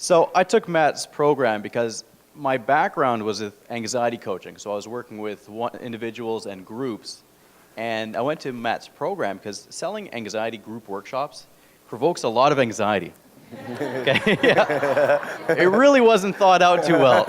So I took Matt's program because my background was with anxiety coaching. So I was working with individuals and groups. And I went to Matt's program because selling anxiety group workshops provokes a lot of anxiety. Okay? Yeah. It really wasn't thought out too well.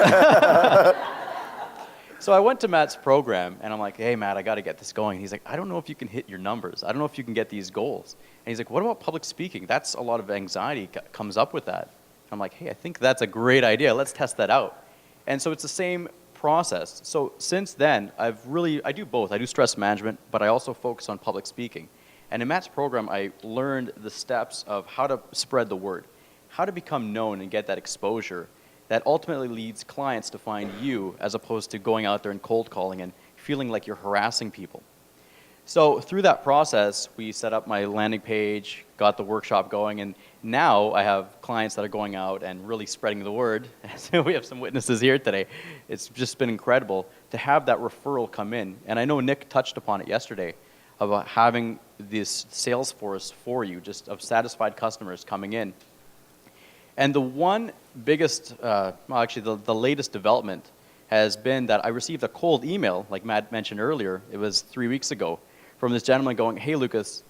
So I went to Matt's program, and I'm like, hey, Matt, I got to get this going. He's like, I don't know if you can hit your numbers. I don't know if you can get these goals. And he's like, what about public speaking? That's a lot of anxiety comes up with that. I'm like, hey, I think that's a great idea. Let's test that out. And so it's the same process. So since then, I do both. I do stress management, but I also focus on public speaking. And in Matt's program, I learned the steps of how to spread the word, how to become known and get that exposure that ultimately leads clients to find you as opposed to going out there and cold calling and feeling like you're harassing people. So through that process, we set up my landing page, got the workshop going, and now I have clients that are going out and really spreading the word. So we have some witnesses here today. It's just been incredible to have that referral come in. And I know Nick touched upon it yesterday about having this sales force for you, just of satisfied customers coming in. And the one biggest, the latest development has been that I received a cold email, like Matt mentioned earlier. It was 3 weeks ago, from this gentleman going, hey, Lucas,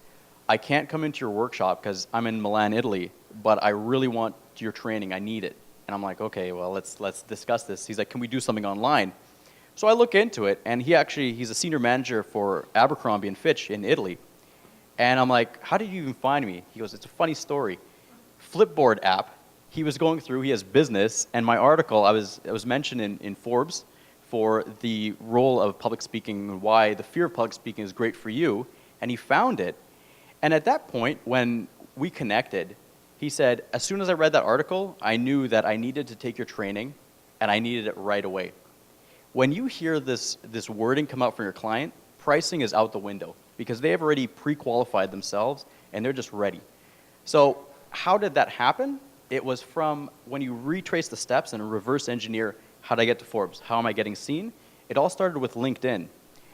I can't come into your workshop because I'm in Milan, Italy, but I really want your training. I need it. And I'm like, okay, well, let's discuss this. He's like, can we do something online? So I look into it, and he's a senior manager for Abercrombie & Fitch in Italy. And I'm like, how did you even find me? He goes, it's a funny story. Flipboard app. He was going through, he has business, and my article, I was mentioned in Forbes for the role of public speaking and why the fear of public speaking is great for you, and he found it. And at that point, when we connected, he said, as soon as I read that article, I knew that I needed to take your training, and I needed it right away. When you hear this wording come out from your client, pricing is out the window, because they have already pre-qualified themselves, and they're just ready. So how did that happen? It was from when you retrace the steps and reverse engineer, how did I get to Forbes? How am I getting seen? It all started with LinkedIn.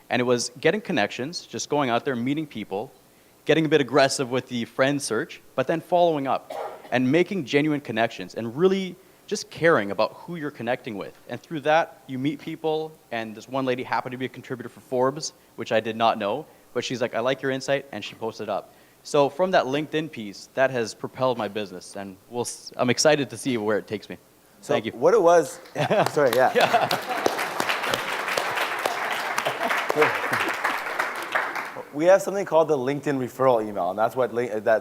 And it was getting connections, just going out there, meeting people, getting a bit aggressive with the friend search, but then following up and making genuine connections and really just caring about who you're connecting with. And through that, you meet people, and this one lady happened to be a contributor for Forbes, which I did not know, but she's like, I like your insight, and she posted up. So from that LinkedIn piece, that has propelled my business, and I'm excited to see where it takes me. So thank you. What it was, sorry, yeah. We have something called the LinkedIn referral email, and that's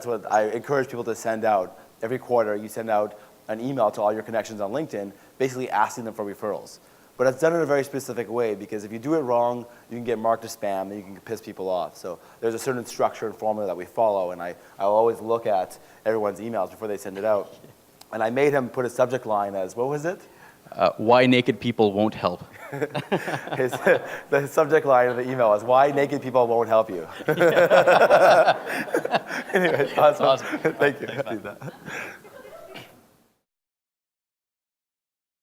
what I encourage people to send out. Every quarter, you send out an email to all your connections on LinkedIn, basically asking them for referrals. But it's done in a very specific way, because if you do it wrong, you can get marked as spam and you can piss people off. So there's a certain structure and formula that we follow, and I'll always look at everyone's emails before they send it out. And I made him put a subject line as, what was it? Why naked people won't help. The subject line of the email is, why naked people won't help you. Anyway, awesome. Awesome. Thank you. Thanks,